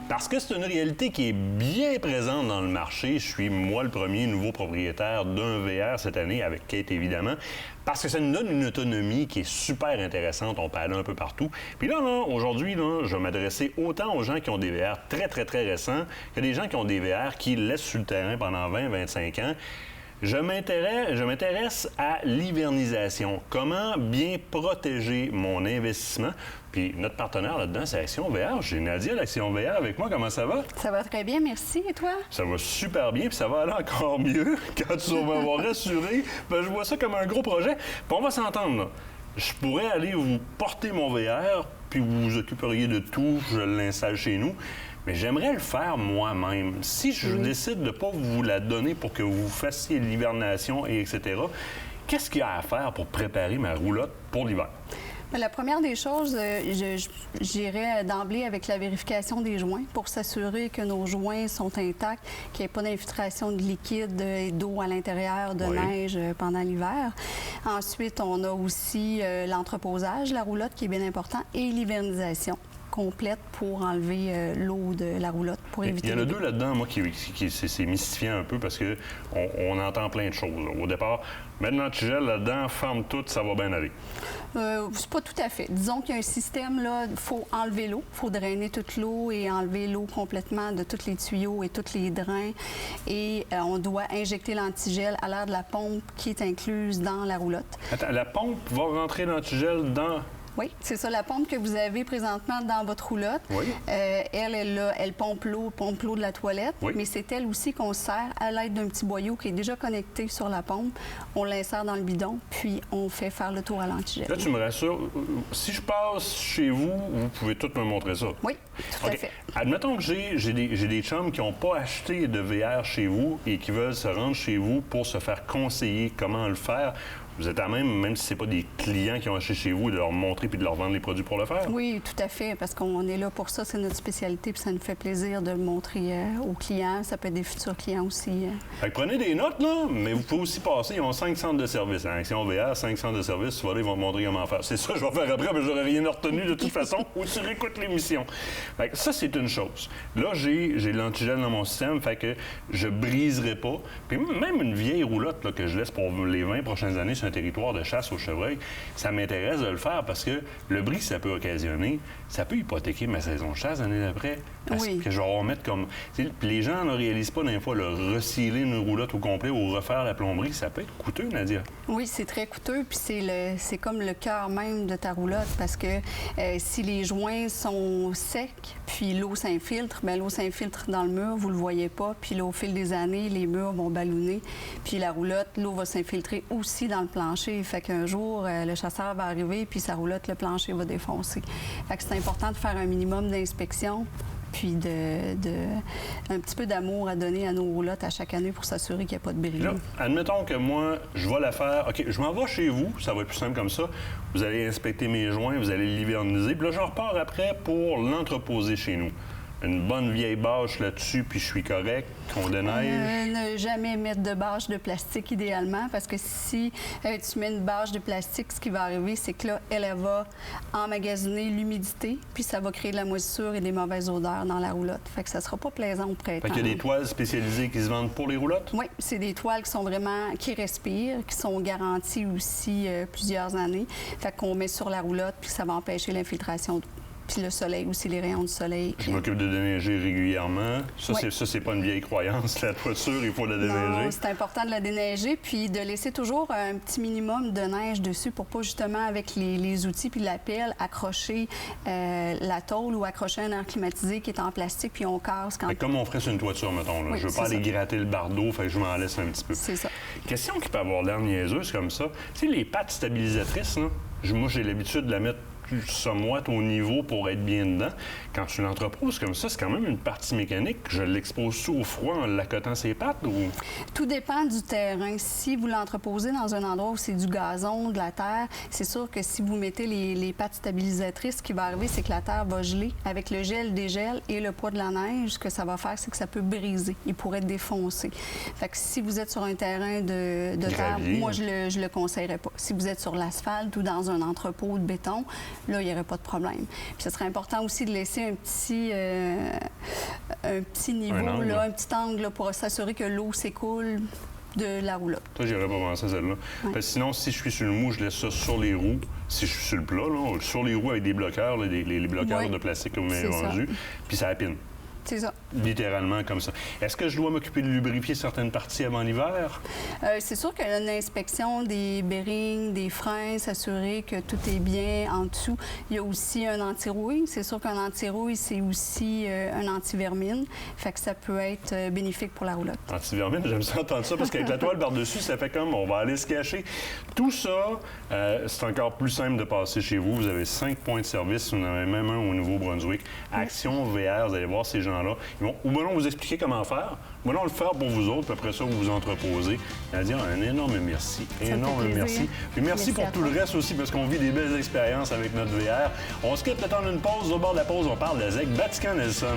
Parce que c'est une réalité qui est bien présente dans le marché. Je suis, moi, le premier nouveau propriétaire d'un VR cette année, avec Kate, évidemment, parce que ça nous donne une autonomie qui est super intéressante. On peut aller un peu partout. Puis là, aujourd'hui, je vais m'adresser autant aux gens qui ont des VR très, très, très récents que des gens qui ont des VR qui laissent sur le terrain pendant 20-25 ans. Je m'intéresse à l'hivernisation. Comment bien protéger mon investissement? Puis notre partenaire là-dedans, c'est Action VR. J'ai Nadia d'Action VR avec moi. Comment ça va? Ça va très bien, merci. Et toi? Ça va super bien, puis ça va aller encore mieux quand tu vas m'avoir rassuré. Ben, je vois ça comme un gros projet. Puis on va s'entendre, là. Je pourrais aller vous porter mon VR, puis vous vous occuperiez de tout, je l'installe chez nous. Mais j'aimerais le faire moi-même. Si je décide de ne pas vous la donner pour que vous fassiez l'hivernation, et etc., qu'est-ce qu'il y a à faire pour préparer ma roulotte pour l'hiver? Bien, la première des choses, j'irai d'emblée avec la vérification des joints pour s'assurer que nos joints sont intacts, qu'il n'y ait pas d'infiltration de liquide et d'eau à l'intérieur, de neige pendant l'hiver. Ensuite, on a aussi l'entreposage, la roulotte qui est bien important, et l'hivernisation complète pour enlever l'eau de la roulotte, pour éviter... Il y en a deux là-dedans, moi, qui c'est mystifiant un peu parce qu'on entend plein de choses. Au départ, mettre de l'antigel là-dedans, ferme tout, ça va bien aller. C'est pas tout à fait. Disons qu'il y a un système, là, il faut enlever l'eau, il faut drainer toute l'eau et enlever l'eau complètement de tous les tuyaux et tous les drains. Et on doit injecter l'antigel à l'air de la pompe qui est incluse dans la roulotte. Attends, la pompe va rentrer l'antigel dans... Oui, c'est ça, la pompe que vous avez présentement dans votre roulotte. Oui. Elle pompe l'eau de la toilette, mais c'est elle aussi qu'on sert à l'aide d'un petit boyau qui est déjà connecté sur la pompe. On l'insère dans le bidon, puis on fait faire le tour à l'antigel. Là, tu me rassures, si je passe chez vous, vous pouvez tout me montrer ça? Oui, tout à fait. Admettons que j'ai des chums qui n'ont pas acheté de VR chez vous et qui veulent se rendre chez vous pour se faire conseiller comment le faire. Vous êtes à même si ce n'est pas des clients qui ont acheté chez vous, de leur montrer puis de leur vendre les produits pour le faire? Oui, tout à fait, parce qu'on est là pour ça, c'est notre spécialité, puis ça nous fait plaisir de le montrer aux clients. Ça peut être des futurs clients aussi. Fait que prenez des notes, là, mais vous pouvez aussi passer. Ils ont 5 centres de service. Action VR, 5 centres de service, tu vas là, ils vont te montrer comment faire. C'est ça que je vais faire après, mais j'aurais rien retenu de toute façon, ou tu réécoutes l'émission. Fait que ça, c'est une chose. Là, j'ai l'antigel dans mon système, fait que je briserai pas. Puis même une vieille roulotte là, que je laisse pour les 20 prochaines années sur un territoire de chasse au chevreuil, ça m'intéresse de le faire parce que le bris que ça peut occasionner, ça peut hypothéquer ma saison de chasse l'année d'après. Parce que je vais remettre comme... Les gens ne réalisent pas d'un fois le resealer une roulotte au complet ou refaire la plomberie. Ça peut être coûteux, Nadia. Oui, c'est très coûteux, puis c'est comme le cœur même de ta roulotte parce que si les joints sont secs, puis l'eau s'infiltre, bien l'eau s'infiltre dans le mur, vous le voyez pas, puis là, au fil des années, les murs vont ballonner, puis la roulotte, l'eau va s'infiltrer aussi dans le plancher. Fait qu'un jour, le chasseur va arriver, puis sa roulotte, le plancher va défoncer. Fait que c'est important de faire un minimum d'inspection, puis un petit peu d'amour à donner à nos roulottes à chaque année pour s'assurer qu'il n'y a pas de bris. Là, admettons que moi, je vais la faire. OK, je m'en vais chez vous, ça va être plus simple comme ça. Vous allez inspecter mes joints, vous allez l'hiverniser, puis là, je repars après pour l'entreposer chez nous. Une bonne vieille bâche là-dessus, puis je suis correct, qu'on déneige. Ne jamais mettre de bâche de plastique idéalement, parce que si tu mets une bâche de plastique, ce qui va arriver, c'est que là, elle va emmagasiner l'humidité, puis ça va créer de la moisissure et des mauvaises odeurs dans la roulotte. Fait que ça sera pas plaisant au printemps. Fait qu'il y a des toiles spécialisées qui se vendent pour les roulottes? Oui, c'est des toiles qui sont vraiment, qui respirent, qui sont garanties aussi plusieurs années. Fait qu'on met sur la roulotte, puis ça va empêcher l'infiltration d'eau. Puis le soleil aussi, les rayons du soleil. Je m'occupe de déneiger régulièrement. Ça, c'est pas une vieille croyance. La toiture, il faut la déneiger. Non, c'est important de la déneiger, puis de laisser toujours un petit minimum de neige dessus pour pas justement, avec les outils puis la pelle, accrocher la tôle ou accrocher un air climatisé qui est en plastique, puis on casse quand... Comme on ferait sur une toiture, mettons. Là. Oui, je veux pas aller gratter le bardeau, fait que je m'en laisse un petit peu. C'est ça. Question qui peut avoir l'air niaiseuse comme ça. Tu sais, les pattes stabilisatrices, là, moi, j'ai l'habitude de la mettre somewhat au niveau pour être bien dedans. Quand tu l'entreposes comme ça, c'est quand même une partie mécanique. Je l'expose sous au froid en l'accotant ses pattes ou... Tout dépend du terrain. Si vous l'entreposez dans un endroit où c'est du gazon, de la terre, c'est sûr que si vous mettez les pattes stabilisatrices, ce qui va arriver, c'est que la terre va geler. Avec le gel, dégel et le poids de la neige, ce que ça va faire, c'est que ça peut briser. Il pourrait défoncer. Fait que si vous êtes sur un terrain de terre, moi, je le conseillerais pas. Si vous êtes sur l'asphalte ou dans un entrepôt de béton, là, il n'y aurait pas de problème. Puis ce serait important aussi de laisser un petit un petit niveau, Un angle. là, un petit angle là, pour s'assurer que l'eau s'écoule de la roulotte. Toi, j'aurais pas pensé à celle-là. Ouais. Parce que sinon, si je suis sur le mou, je laisse ça sur les roues. Si je suis sur le plat, là, sur les roues avec des bloqueurs, là, les bloqueurs Ouais. de plastique que vous m'avez C'est ça. vendus, puis ça apine. C'est ça. Littéralement comme ça. Est-ce que je dois m'occuper de lubrifier certaines parties avant l'hiver? C'est sûr qu'il y a une inspection des bearings, des freins, s'assurer que tout est bien en dessous. Il y a aussi un anti-rouille. C'est sûr qu'un anti-rouille, c'est aussi un anti-vermine. Fait que ça peut être bénéfique pour la roulotte. Anti-vermine, j'aime ça entendre ça parce qu'avec la toile par-dessus, ça fait comme on va aller se cacher. Tout ça, c'est encore plus simple de passer chez vous. Vous avez 5 points de service. Vous en avez même un au Nouveau-Brunswick. Action VR, vous allez voir ces gens-là. Ils vont ou bien vous expliquer comment faire, ou bien le faire pour vous autres, puis après ça, vous vous entreposez. À dire un énorme merci. Ça me fait Énorme plaisir. merci. Puis merci pour à tout toi. le reste aussi, parce qu'on vit des belles expériences avec notre VR. On se quitte le temps d'une pause. Au bord de la pause, on parle de Zec Vatican Nelson.